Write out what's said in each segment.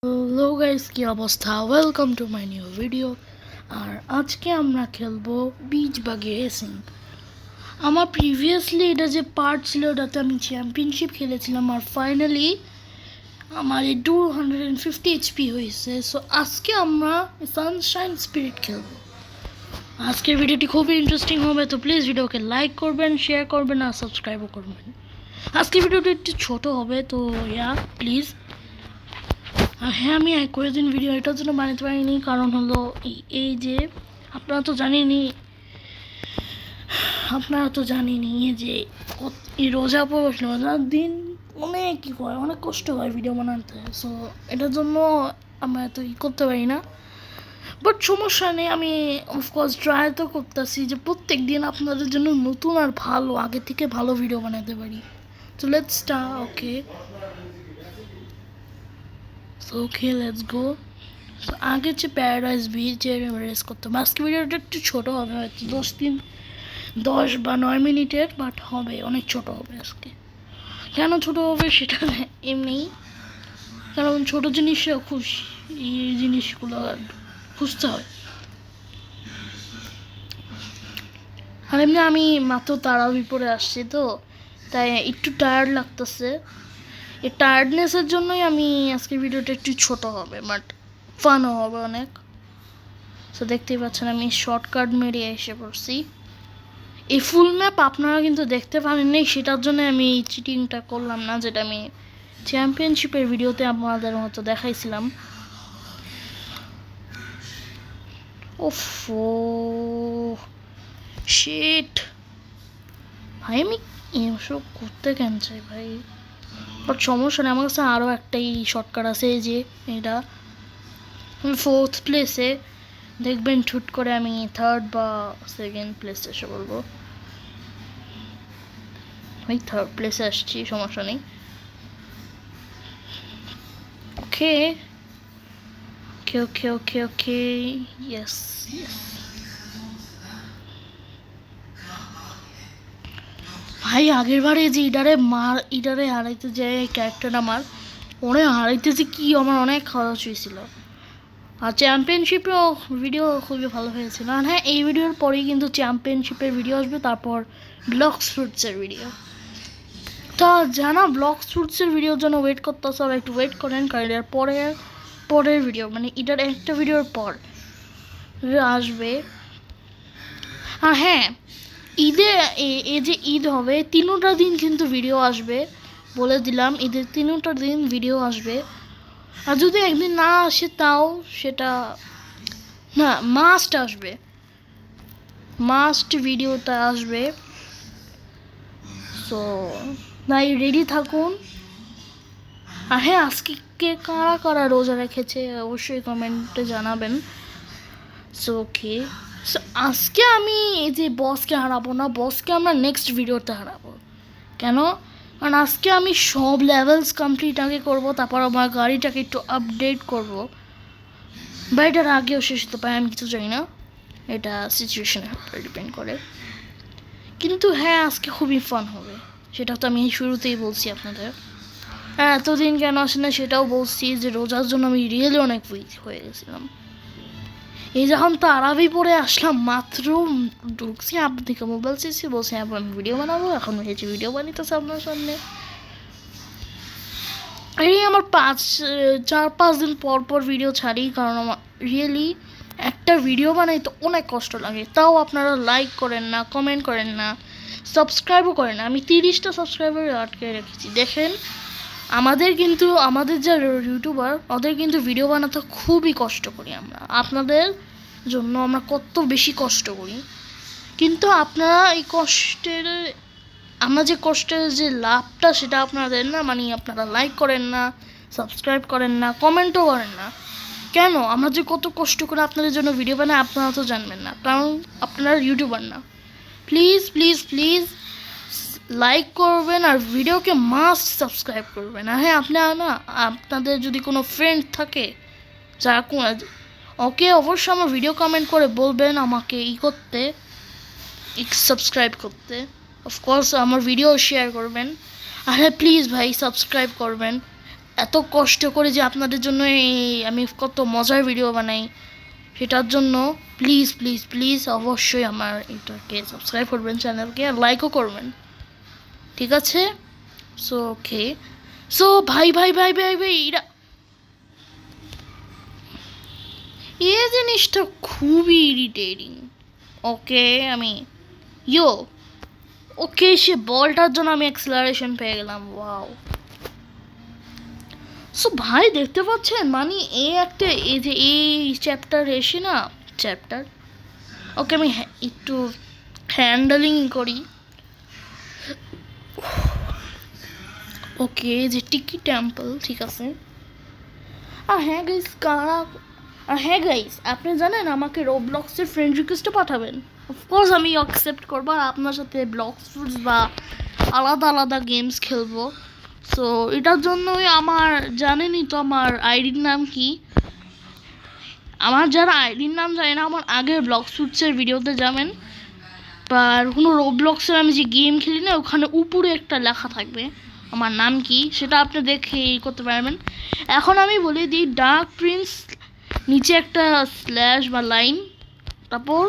Hello guys, কি অবস্থা? Welcome to my new video. আর আজকে আমরা খেলবো বিচ বাগি রেসিং। আমার প্রিভিয়াসলি এটা যে পার্ট ছিল ওটাতে আমি চ্যাম্পিয়নশিপ খেলেছিলাম, আর ফাইনালি আমার এই 250 এইচপি হয়েছে। সো আজকে আমরা সানশাইন স্পিরিট খেলবো। আজকের ভিডিওটি খুবই ইন্টারেস্টিং হবে, তো প্লিজ ভিডিওকে লাইক করবেন, শেয়ার করবেন আর সাবস্ক্রাইবও করবেন। আজকের ভিডিওটি একটু ছোট হবে, তো প্লিজ। আর হ্যাঁ, আমি কয়েকদিন ভিডিও এটার জন্য বানাতে পারিনি, কারণ হলো এই যে আপনারা তো জানেনই যে এই রোজার দিন অনেক কষ্ট হয় ভিডিও বানাতে। সো এটার জন্য আমরা এত করতে পারি না, বাট সমস্যা নেই। আমি অফকোর্স ট্রাই তো করতেছি যে প্রত্যেক দিন আপনাদের জন্য নতুন আর ভালো, আগে থেকে ভালো ভিডিও বানাতে পারি। তো let's start. Okay let's go. তো আগে হচ্ছে প্যারাডাইস বিচে রেস করতাম। আজকে ভিডিওটা একটু ছোটো হবে, হয়তো 10 বা 9 মিনিটের, বাট হবে অনেক ছোট হবে আজকে। কেন ছোট হবে সেটা এমনি, কারণ ছোটো জিনিসও এই জিনিসগুলো খুঁজতে হয়। আর এমনি আমি মাত্র তারাবি পরে আসছি, তো তাই একটু টায়ার্ড লাগতেছে। এই টায়ার্ডনেসের জন্যই আমি আজকের ভিডিওটা একটু ছোট হবে, বাট ফানও হবে অনেক। তো দেখতেই পাচ্ছেন আমি শর্টকাট মেরে এসে পড়ছি। এই ফুল ম্যাপ আপনারা কিন্তু দেখতে পারেননি, সেটার জন্য আমি এই চিটিংটা করলাম না, যেটা আমি চ্যাম্পিয়নশিপের ভিডিওতে আপনাদের মতো দেখাইছিলাম। ওফো শিট ভাই, আমি এসব করতে কেন চাই ভাই, বাট সমস্যা নেই, আমার কাছে আরও একটাই শর্টকাট আছে। এই যে এটা 4th প্লেসে, দেখবেন ছুট করে আমি 3rd বা 2nd প্লেসে এসে বলবো। আমি 3rd প্লেসে আসছি, সমস্যা নেই। ওকে ওকে ওকে ওকে ওকে ইয়েস ইয়েস। ভাই আগের বারে যে ইডারে হারাইতে যায় ক্যারেক্টার আমার হারাইতেছে কি, আমার অনেক খরচ হয়েছিল। আর চ্যাম্পিয়নশিপেও ভিডিও খুবই ভালো হয়েছিল। আর হ্যাঁ, এই ভিডিওর পরেই কিন্তু চ্যাম্পিয়নশিপের ভিডিও আসবে, তারপর ব্লক্স ফ্রুটসের ভিডিও। তা জানা ব্লক্স ফ্রুটসের ভিডিওর জন্য ওয়েট করতে হবে, একটু ওয়েট করেন, কারণ এর পরের ভিডিও মানে এটার একটা ভিডিওর পর আসবে। আর হ্যাঁ, এই যে ঈদ হবে, 3টা দিন কিন্তু ভিডিও আসবে, বলে দিলাম, ঈদের 3টা দিন ভিডিও আসবে। আর যদি একদিন না আসে তাও সেটা না, মাস্ট ভিডিওটা আসবে। সো তাই রেডি থাকুন। আর হ্যাঁ, আজকে কারা কারা রোজা রেখেছে অবশ্যই কমেন্টে জানাবেন। সো ওকে, সো আজকে আমি এই যে বসকে হারাবো না, বসকে আমরা নেক্সট ভিডিওতে হারাবো। কেন? কারণ আজকে আমি সব লেভেলস কমপ্লিট আগে করবো, তারপর আমার গাড়িটাকে একটু আপডেট করবো, বা এটার আগেও শেষ হতে পারে, আমি কিছু জানি না, এটা সিচুয়েশনের উপরে ডিপেন্ড করে। কিন্তু হ্যাঁ, আজকে খুবই ফান হবে, সেটা তো আমি শুরুতেই বলছি আপনাদের। হ্যাঁ, এতদিন কেন আসে না সেটাও বলছি, যে রোজার জন্য আমি রিয়েলি অনেক উইক হয়ে গেছিলাম। এই যখন তারাবি পরে আসলাম, মাত্র ঢুকছি, আপনাদেরকে মোবাইল চেয়েছি, বলছি এখন আমি ভিডিও বানাবো, এখন হয়েছে ভিডিও বানাইতেছে আপনার সামনে। এই আমার 4-5 দিন পর ভিডিও ছাড়ি, কারণ আমার রিয়েলি একটা ভিডিও বানাইতে অনেক কষ্ট লাগে। তাও আপনারা লাইক করেন না, কমেন্ট করেন না, সাবস্ক্রাইবও করেন না। আমি 30টা সাবস্ক্রাইবার আটকে রেখেছি। দেখেন, আমাদের যা ইউটিউবার, ওদের কিন্তু ভিডিও বানাতে খুবই কষ্ট করি আমরা, আপনাদের জন্য আমরা কত বেশি কষ্ট করি। কিন্তু আপনারা এই কষ্টের যে লাভটা, সেটা আপনারা দেন না, মানে আপনারা লাইক করেন না, সাবস্ক্রাইব করেন না, কমেন্টও করেন না। কেন? আমরা যে কত কষ্ট করে আপনাদের জন্য ভিডিও বানাই, আপনারা তো জানবেন না, কারণ আপনারা ইউটিউবার না। প্লিজ প্লিজ প্লিজ লাইক করবেন, আর ভিডিওকে মাস্ট সাবস্ক্রাইব করবেন। আর হ্যাঁ, আপনাদের যদি কোনো ফ্রেন্ড থাকে যারা ওকে অবশ্যই আমার ভিডিও কমেন্ট করে বলবেন আমাকে সাবস্ক্রাইব করতে। অফকোর্স আমার ভিডিও শেয়ার করবেন। আর হ্যাঁ, প্লিজ ভাই সাবস্ক্রাইব করবেন, এত কষ্ট করে যে আপনাদের জন্য আমি কত মজার ভিডিও বানাই, সেটার জন্য প্লিজ প্লিজ প্লিজ অবশ্যই আমার এটাকে সাবস্ক্রাইব করবেন, চ্যানেলকে, আর লাইকও করবেন, ঠিক আছে? সো ওকে, সো ভাই ভাই ভাই ভাই ভাই এরা এই জিনিসটা খুবই ইরিটেটিং। ওকে আমি ওকে, সে বলটার জন্য আমি অ্যাক্সেলারেশন পেয়ে গেলাম, ওয়াও। সো ভাই দেখতে পাচ্ছেন, মানে এই যে এই চ্যাপ্টার এসে না, চ্যাপ্টার ওকে আমি একটু হ্যান্ডেলিং করি। ওকে, যে টিকি টেম্পল, ঠিক আছে। হ্যাঁ গাইস, আপনি জানেন আমাকে রোবলক্সের ফ্রেন্ড রিকোয়েস্টে পাঠাবেন, অফকোর্স আমি অ্যাকসেপ্ট করবো, আর আপনার সাথে ব্লকস ফুডস বা আলাদা আলাদা গেমস খেলবো। সো এটার জন্যই আমার, জানেনই তো আমার আইডির নাম কি। আমার যারা আইডির নাম জানে না, আমার আগের ব্লকস ফুডসের ভিডিওতে যাবেন, বা কোনো রোবলক্সের আমি যে গেম খেলি না, ওখানে উপরে একটা লেখা থাকবে আমার নাম কি, সেটা আপনি দেখে করতে পারবেন। এখন আমি বলে দিই, ডার্ক প্রিন্স, নিচে একটা স্ল্যাশ বা লাইন, তারপর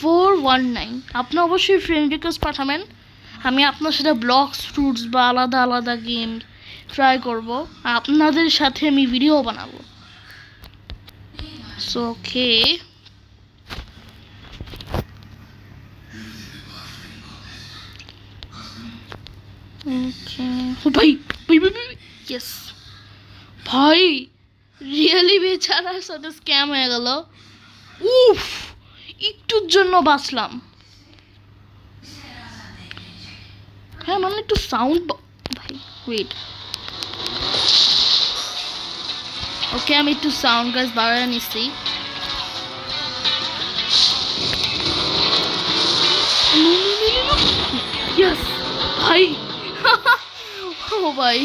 419। আপনি অবশ্যই ফ্রেন্ড রিকোয়েস্ট পাঠাবেন, আমি আপনার সাথে ব্লকস ফ্রুটস বা আলাদা আলাদা গেম ট্রাই করব, আর আপনাদের সাথে আমি ভিডিও বানাবো। সো ওকে, ভাই ভাই ভাই ইয়েস ভাই, রিয়েলি বেচারার সাথে স্ক্যাম হয়ে গেল। উফ, একটুর জন্য বাঁচলাম। হ্যাঁ মানে একটু সাউন্ড, ভাই ওয়েট, ওকে আমি একটু সাউন্ড গাছ বাড়ায় নিচ্ছি। ইয়েস ভাই, ও ভাই,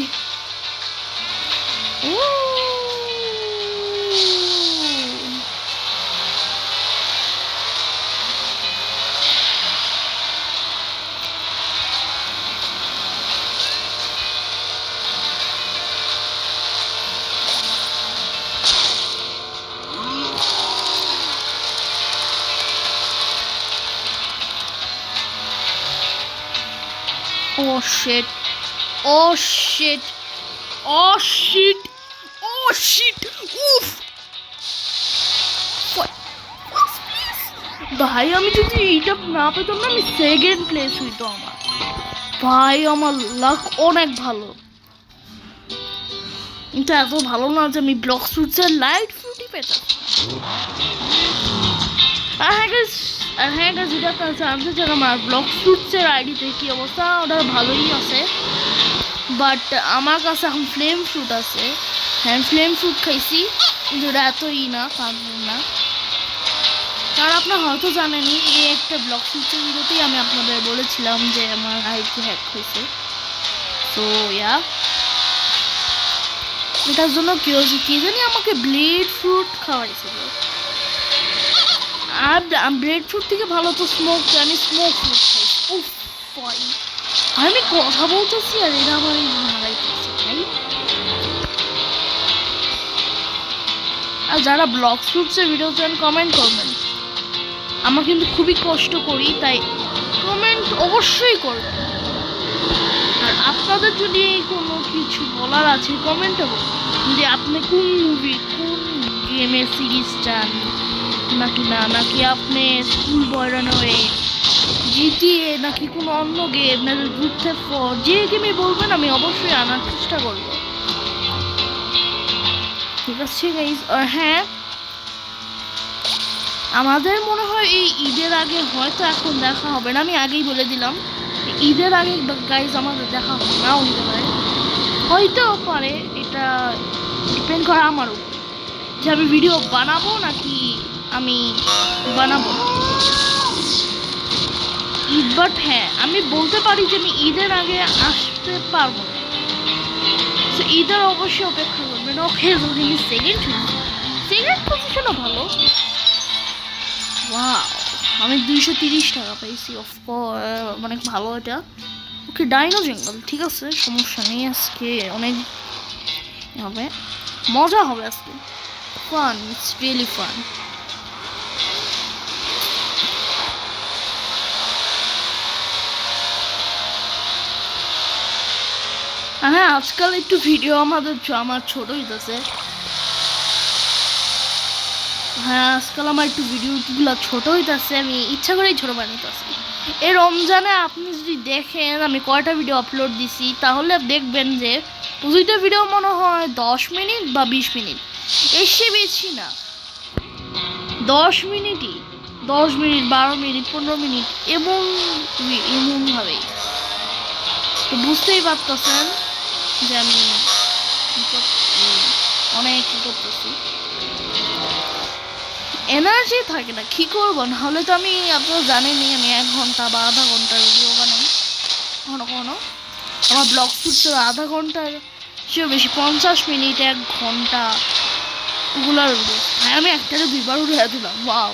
ও oh shit, oh shit, oh shit, oh shit, উফ ভাই, আমি যদি এইটা না পেতাম না, আমি সেকেন্ড প্লেস হইতো আমার। ভাই আমার লাক অনেক ভালো, কিন্তু এত ভালো না যে আমি ব্লক ফ্রুটসের লাইট ফ্রুটই পেতাম। হ্যাঁ গাইস, যেটা আপনারা জানতে চান আমার ব্লক ফ্রুটসের আইডিতে কী অবস্থা, ওটা ভালোই আছে, বাট আমার কাছে এখন ফ্লেম ফ্রুট আছে। হ্যাঁ ফ্লেম ফ্রুট খাইছি, কিন্তু ওটা এতই না, না। আর আপনার হয়তো জানেনই, এই একটা ব্লক ফ্রুটসের ভিডিওতেই আমি আপনাদের বলেছিলাম যে আমার আইডি হ্যাক হয়েছে। সো ইয়া, এটার জন্য কি জানি আমাকে ব্লেড ফ্রুট খাওয়াইছিল, আর ব্রেড ফ্রুট থেকে ভালো তো স্মোক, আমি স্মোক ফ্রুট খাইছি। উফ ভাই, আমি কথা বলতেছি আর এরা আমার হারাইতেছে ভাই। আর যারা ব্লক ফ্রুটসের ভিডিও চান কমেন্ট করবেন, আমরা কিন্তু খুবই কষ্ট করি, তাই কমেন্ট অবশ্যই করবেন। আর আপনাদের যদি কোনো কিছু বলার আছে কমেন্টে বলুন, যে আপনি কোন মুভি, কোন গেমের সিরিজ চান, নাকি আপনি স্কুল বয় রানওয়ে, জিটিএ, নাকি কোনো অন্য গেম, নাকি গ্রুপ থ্রেফট 4, যে গেমে বলবেন আমি অবশ্যই আনার চেষ্টা করব, ঠিক আছে গাইজ। আর হ্যাঁ, আমাদের মনে হয় এই ঈদের আগে হয়তো এখন দেখা হবে না, আমি আগেই বলে দিলাম, ঈদের আগে গাইজ আমাদের দেখা নাও হতে পারে, হয়তো পারে, এটা ডিপেন্ড করে আমার উপর যে আমি ভিডিও বানাবো নাকি আমি বানাবো ঈদ। বাট হ্যাঁ, আমি বলতে পারি যে আমি ঈদের আগে আসতে পারবো না, তো ঈদের অবশ্যই অপেক্ষা করবেন। ওকে, যদি আমি সেকেন্ড পজিশনও ভালো, ওয়াও, আমি 230 টাকা পাইছি, অনেক ভালো এটা। ওকে, ডাইনো জঙ্গল, ঠিক আছে, সমস্যা নেই, আজকে অনেক হবে, মজা হবে আজকে। Fun, it's really fun. হ্যাঁ, আজকাল একটু ভিডিও আমার ছোট হইতেছে। হ্যাঁ, আজকাল আমার একটু ভিডিওগুলো ছোট হইতেছে, আমি ইচ্ছা করেই ছোট বানাইতেছি। এই রমজানে আপনি যদি দেখেন আমি কয়টা ভিডিও আপলোড দিছি, তাহলে দেখবেন যে দুইটা ভিডিও মনে হয় 10 মিনিট বা 20 মিনিট, এসে বেশি না। 10 মিনিটই, 10 মিনিট, 12 মিনিট, 15 মিনিট, এমনভাবেই। তো বুঝতেই পারতেছেন যে আমি অনেক কি করতেছি, এনার্জি থাকে না, কি করবো। নাহলে তো আমি, আপনারা জানেনই, আমি 1 ঘন্টা বা আধা ঘন্টার ভিডিও বানাই। কখনো কখনো আমার ব্লগ শুট আধা ঘন্টার সেও বেশি, 50 মিনিট, 1 ঘন্টা, ওগুলার ভিডিও। হ্যাঁ, আমি একটাতে 2বার উঠে দিলাম। ওয়াও,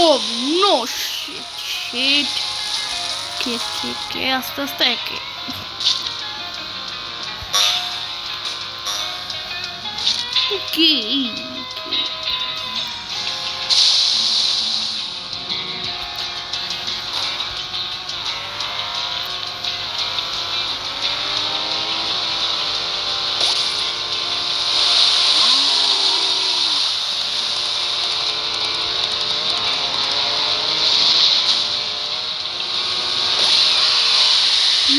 ও নো শিট শিট, কে আস্তে আস্তে একে। কি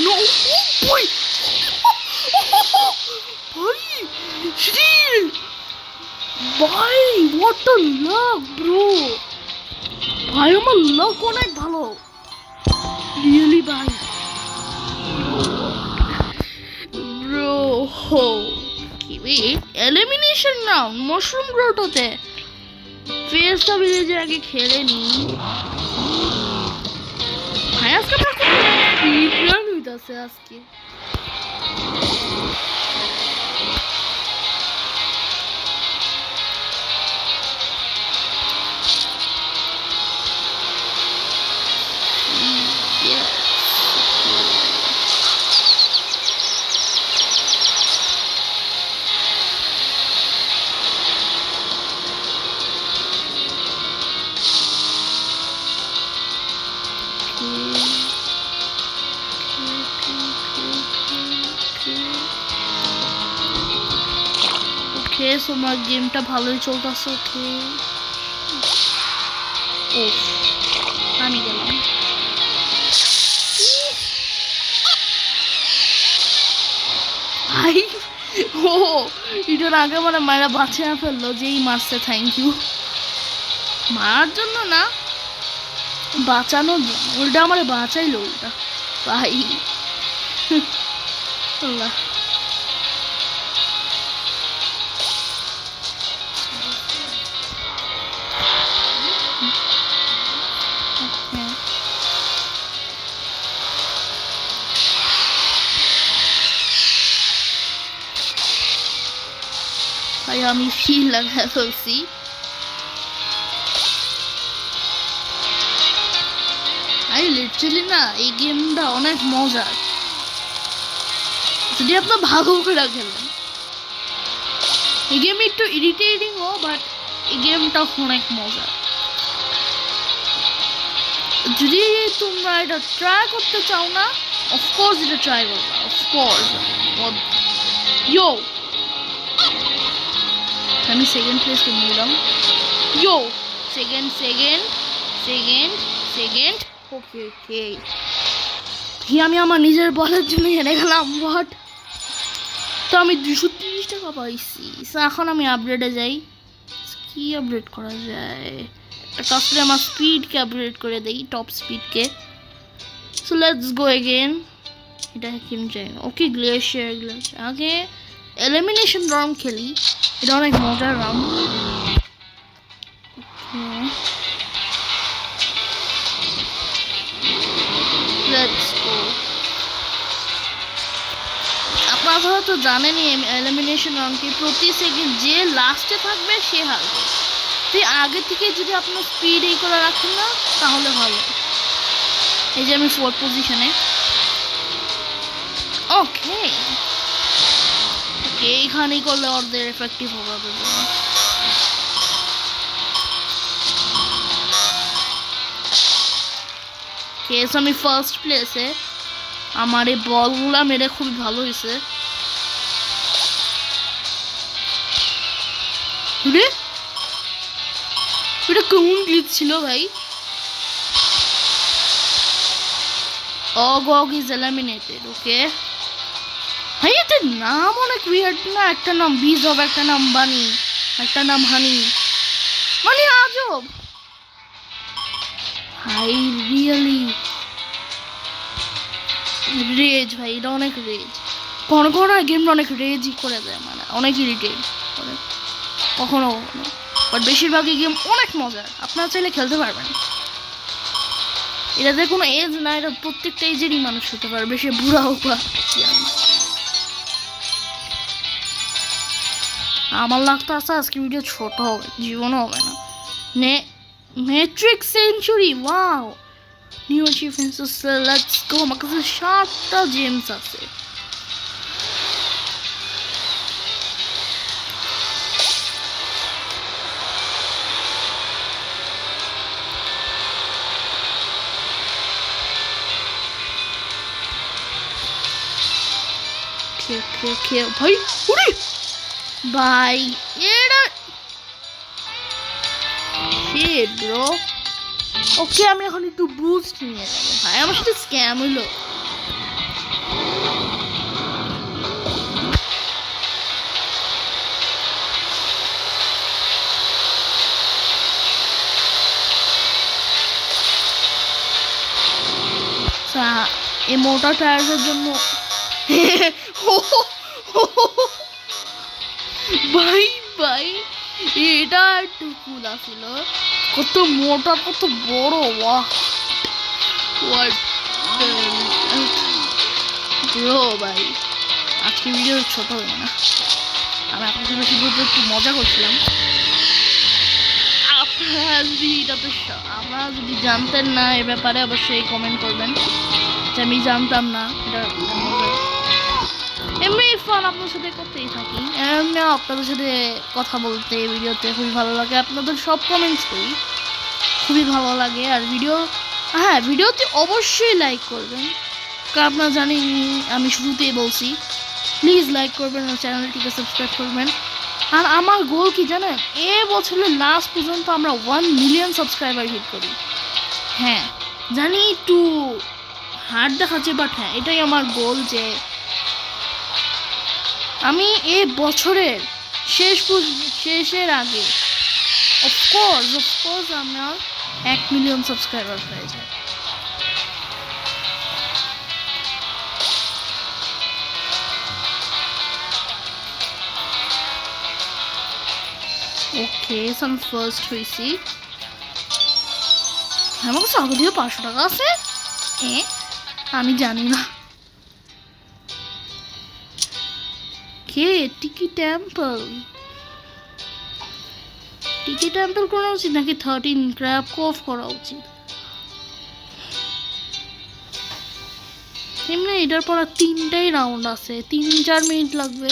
No! Oh boy! ভাই, শ্রীল! ভাই, what a luck, bro! ভাই, আমার luck অনেক ভালো। Really, ভাই। Bro, কি elimination round, mushroom grottoতে। ফেসটা ভিলেজে আগে খেলে নি। ভাই, আজকে স্পিড রান হইতাছে আজকে। ওকে, তোমার গেমটা ভালোই চলতেছে। ওকে, ও আমি গেলাম। ভাই, ও এটার আগে মানে মায়েরা বাঁচিয়ে ফেললো, যেই মারছে। Thank you. মারার জন্য না, বাঁচানোর জন্য। উল্টা আমার বাঁচাইলো উল্টা। ভাই, আল্লাহ। ভাই, আমি ফিল লাগা ফেলছি। লিটারালি না, এই গেমটা অনেক মজার যদি আপনার ভালো করে খেলেন। এই গেম একটু ইরিটেটিং ও, বাট এই গেমটা অনেক মজার। যদি তোমরা এটা ট্রাই করতে চাও না, অফকোর্স এটা ট্রাই করবা, অফকোর্স। ইয়ো, আমি সেকেন্ড প্লেস করে নিলাম। ইয়ো, সেকেন্ড। ওকে ওকে, আমি আমার নিজের বলের জন্য হেরে গেলাম। বাট তো আমি 230 টাকা পাইছি। এখন আমি আপগ্রেডে যাই। কি আপগ্রেড করা যায়? তারপরে আমার স্পিডকে আপগ্রেড করে দেই, টপ স্পিডকে। So let's go again. এটা কিন চাই। ওকে, গ্লেশিয়ার আগে এলিমিনেশন রাউন্ড খেলি। এটা অনেক মজার রাউন্ড। Let's go. আপনারা তো জানেনই এলিমিনেশন রাউন্ড কি, প্রতি সেকেন্ড যে লাস্টে থাকবে সে হারবে। তুই আগে থেকে যদি আপনার স্পিড এই করে রাখেন না তাহলে ভালো। এই যে আমি 4th পজিশনে। ওকে ওকে, এইখানেই করলে ওদের এফেক্টিভ হবে ওদের জন্য। কেস আমি ফার্স্ট প্লেসে। আমার এই বলগুলা মেরে খুবই ভালো হয়েছে। এটা কেমন গ্লিচ ছিল ভাই? অগ ইজ এলিমিনেটেড। ওকে ভাই এদের নাম অনেক উইয়ার্ড না? একটা নাম বিজব, একটা নাম বানি, একটা নাম হানি। মানে আজব। হাই রিয়েলি রেজ ভাই, এটা অনেক রেজ। কখনো কখনো গেমটা অনেক রেজই করে দেয়, মানে অনেক ইরিটেট করে কখনো কখনো। বাট বেশিরভাগই গেম অনেক মজার, আপনারা চাইলে খেলতে পারবেন। এটাতে কোনো এজ না, এটা প্রত্যেকটা এজেরই মানুষ হতে পারবে, সে বুড়া হোক বা আমার লাগতো আছে আজকে ভিডিও ছোট হবে, জীবনও হবে না। Metric century, wow, new achievements, let's go. আমার কাছে 7টা জেমস আছে। ভাই উড়ি ভাই, এটা শিট ব্রো। ওকে আমি এখন একটু বুস্ট নিয়ে যাবো ভাই, আমার সাথে স্ক্যাম হইলো। এই মোটা টায়ারের জন্য ভাই ভাই এটা একটু কুলা ছিল। কত মোটা, কত বড়, ওয়াহ ব্রো ভাই। আজকে ভিডিও ছোট হবে না, আমি আপনাদের বেশি বলতে একটু মজা করছিলাম। আপনারা যদি জানতেন না এ ব্যাপারে অবশ্যই কমেন্ট করবেন যে আমি জানতাম না। এটা এমনি ফান আপনার সাথে করতেই থাকি, এমনি আপনাদের সাথে কথা বলতে ভিডিওতে খুবই ভালো লাগে। আপনাদের সব কমেন্টস করি, খুবই ভালো লাগে। আর ভিডিওতে অবশ্যই লাইক করবেন, কারণ আপনারা জানেন আমি শুরুতেই বলছি, প্লিজ লাইক করবেন আর চ্যানেলটিকে সাবস্ক্রাইব করবেন। আর আমার গোল কি জানেন, এ বছরের লাস্ট পর্যন্ত আমরা 1 মিলিয়ন সাবস্ক্রাইবার হিট করি। হ্যাঁ জানি একটু হার্ড দেখাচ্ছে, বাট হ্যাঁ এটাই আমার গোল, যে আমি এ বছরের শেষের আগে অফকোর্স আমার 1 মিলিয়ন সাবস্ক্রাইবার হয়ে যায়। ওকে আমি ফার্স্ট হয়েছি। আমার কাছে আগে দিয়ে 500 টাকা আছে, আমি জানি না। কে টিকি টেম্পল করা উচিত নাকি 13 ক্র্যাব কফ করা উচিত? এমনি এটার পর 3টাই রাউন্ড আছে, 3-4 মিনিট লাগবে।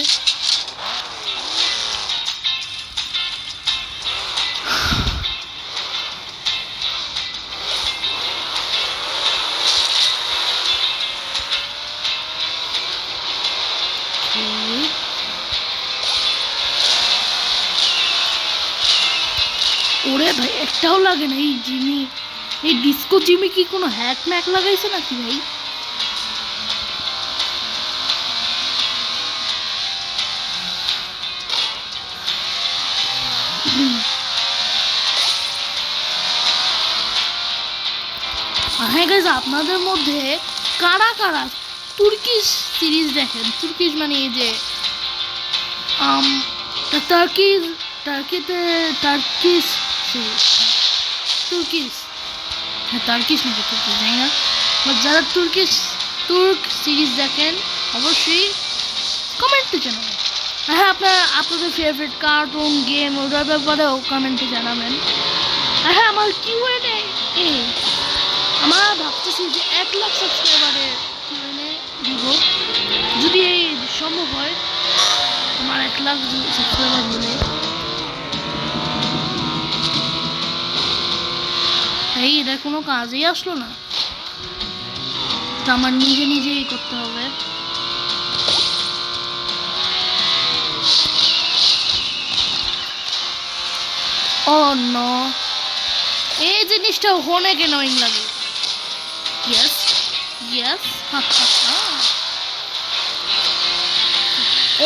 ওরে ভাই একটাও লাগে না এই জিমি, এই ডিস্কো জিমি কি কোনো হ্যাক ম্যাক লাগাইছে নাকি ভাই? হ্যাঁ গাইজ, আপনাদের মধ্যে কারা কারা তুর্কিশ সিরিজ দেখেন? তুর্কিশ মানে এই যে টার্কিশ সিরিজ, হ্যাঁ টার্কিশ নাকি তুর্কিশ জানি না, যারা তুর্ক সিরিজ দেখেন অবশ্যই কমেন্টে জানাবেন। হ্যাঁ আপনাদের ফেভারিট কার্টুন গেম ওটার ব্যাপারেও কমেন্টে জানাবেন। হ্যাঁ আমার কিউএনএ আমার ভাবতেছি যে 1 লাখ সাবস্ক্রাইবারের কিউএনএ দিব, যদি এই সম্ভব হয় আমার 1 লাখ সাবস্ক্রাইবার হলে। এটা কোনো কাজেই আসলো না, আমার নিজেই করতে হবে। ও নো, এই জিনিসটা অনেক অ্যানোয়িং লাগে। Yes yes,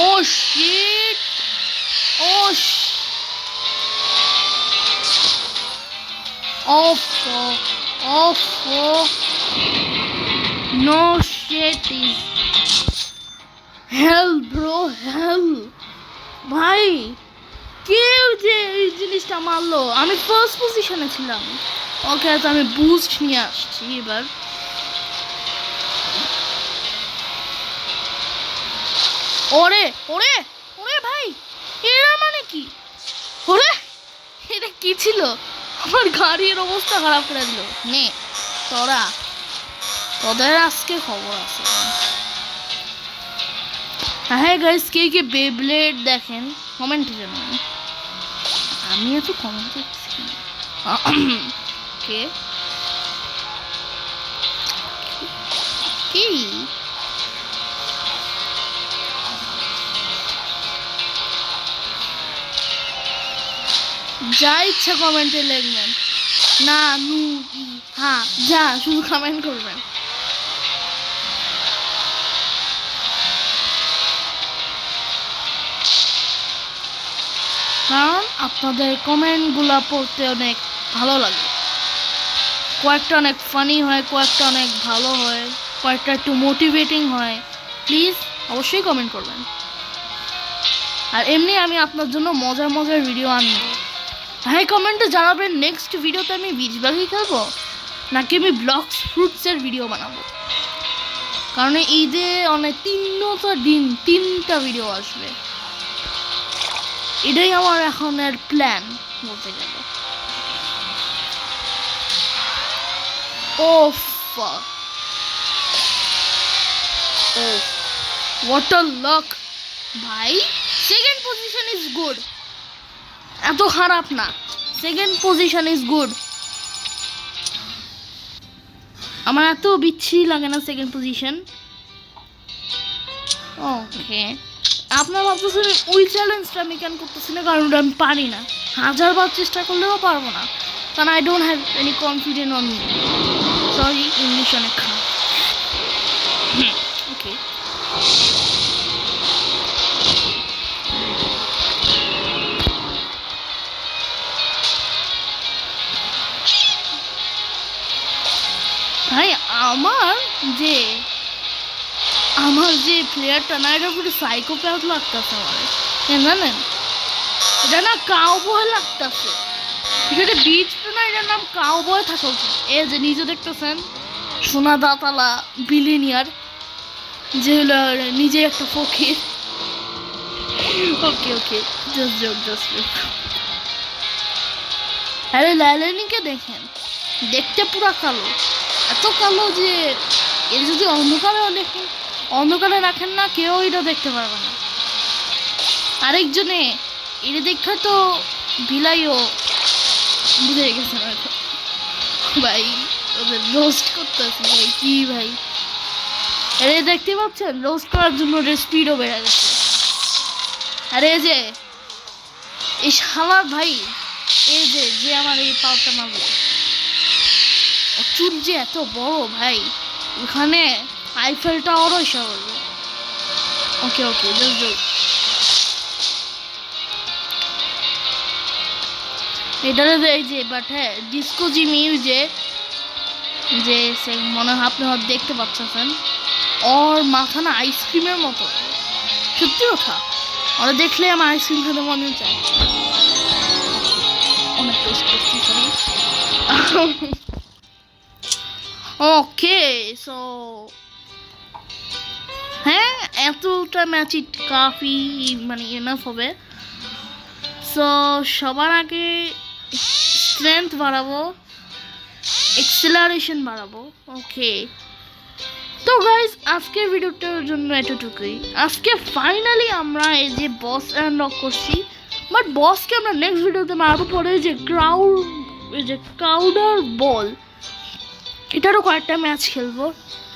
O sheet, O off, no shit is hell bro, hell ভাই, কেউ যে এই জিনিসটা মারলো, আমি ফার্স্ট পজিশনে ছিলাম। ওকে, তো আমি বুস্ট নিয়ে আসছি এবার। ওরে ওরে ওরে ভাই, এরা মানে কি? ওরে এটা কি ছিল? আমার গাড়ির অবস্থা খারাপ করে দিল। নে তোদের আজকে খবর আছে। হ্যাঁ গাইস, কে বেব্লেড দেখেন কমেন্টে জানাবেন। আমি এত কমেন্ট দেখছি কে কি যা ইচ্ছা কমেন্টে লিখবেন, না নু হ্যাঁ যা শুধু কমেন্ট করবেন। কারণ আপনাদের কমেন্টগুলো পড়তে অনেক ভালো লাগে। কয়েকটা অনেক ফানি হয়, কয়েকটা অনেক ভালো হয়, কয়েকটা একটু মোটিভেটিং হয়। প্লিজ অবশ্যই কমেন্ট করবেন। আর এমনি আমি আপনার জন্য মজার ভিডিও আনবো। হ্যাঁ কমেন্টে জানাবেন নেক্সট ভিডিওতে আমি বীজ বাগি খেলবো নাকি আমি ব্লকস ফ্রুটসের ভিডিও বানাবো। কারণ ঈদে অনেক 3টা ভিডিও আসবে, এটাই আমার এখনের প্ল্যান বলতে গেলে। Oh fuck, oh what a luck ভাই, সেকেন্ড পজিশন ইজ গুড, এত খারাপ না, সেকেন্ড পজিশন ইজ গুড। আমার এত বিচ্ছিরি লাগে না সেকেন্ড পজিশন। ওকে, আপনার ভাবতেছেন ওই চ্যালেঞ্জটা আমি কেন করতেছি না, কারণ ওটা আমি পারি না, 1000বার চেষ্টা করলেও পারবো না, কারণ I don't have any confidence on me. Sorry, English অনেক খারাপ। ওকে, ভাই আমার যে প্লেয়ারটা না, এটা পুরো সাইকোপ্যাথ লাগতেছে আমার, জানেন? এটা না কাউবয় লাগতেছে, এটা বিচটা না, এটার নাম কাউবয় থাকা উচিত। এই যে নিজে দেখতেছেন সোনা দাতালা বিলিনিয়ার, যে হলো নিজে একটা ফকির। ওকে জাস্ট জোক। আরে লাইলানিকে দেখেন, দেখতে পুরা কালো, এত কালো যে এর যদি অন্ধকারে রাখেন না, কেউ এটা দেখতে পারবে না। আরেকজনে এর দেখা তো ভিলাইও বুঝে গেছে হয়তো। ভাই ওদের রোস্ট করতেছে ভাই, কি ভাই, আরে দেখতে পাচ্ছেন রোস্ট করার জন্য স্পিডও বেড়ে গেছে। আরে এই শালার ভাই, এই যে আমার এই পাওয়ারটা মারলো, চুল যে এত বড় ভাই, ওখানে আইফেল টাওয়ারও এসে করবে। ওকে জাস্ট এটারে এই যে, বাট হ্যাঁ ডিস্কো জি মিউজে যে মনে হয় আপনি হয়তো দেখতে পাচ্ছেন, ওর মাথা না আইসক্রিমের মতো, সত্যি কথা, ওরা দেখলে আমার আইসক্রিম খেতে মনে চায়। অনেক টেস্ট করছি, সরি। ওকে সো হ্যাঁ, এতটা ম্যাচই কাফি মানে এনাফ হবে। সো সবার আগে স্ট্রেংথ বাড়াবো, এক্সেলারেশন বাড়াবো। ওকে, তো গাইজ আজকের ভিডিওটার জন্য এতটুকুই। আজকে ফাইনালি আমরা এই যে বস আনলক করছি, বাট বসকে আমরা নেক্সট ভিডিওতে মারবো। পরে এই যে ক্রাউডার বল, এটারও কয়েকটা ম্যাচ খেলবো।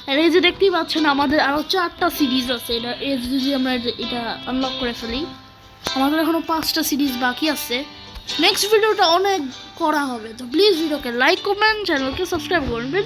আর এই যে দেখতেই পাচ্ছেন আমাদের আরও 4টা সিরিজ আছে। এটা যদি আমরা এটা আনলক করে ফেলি, আমাদের এখনও 5টা সিরিজ বাকি আছে। নেক্সট ভিডিওটা অনেক করা হবে। তো প্লিজ ভিডিওকে লাইক করবেন, চ্যানেলকে সাবস্ক্রাইব করবেন।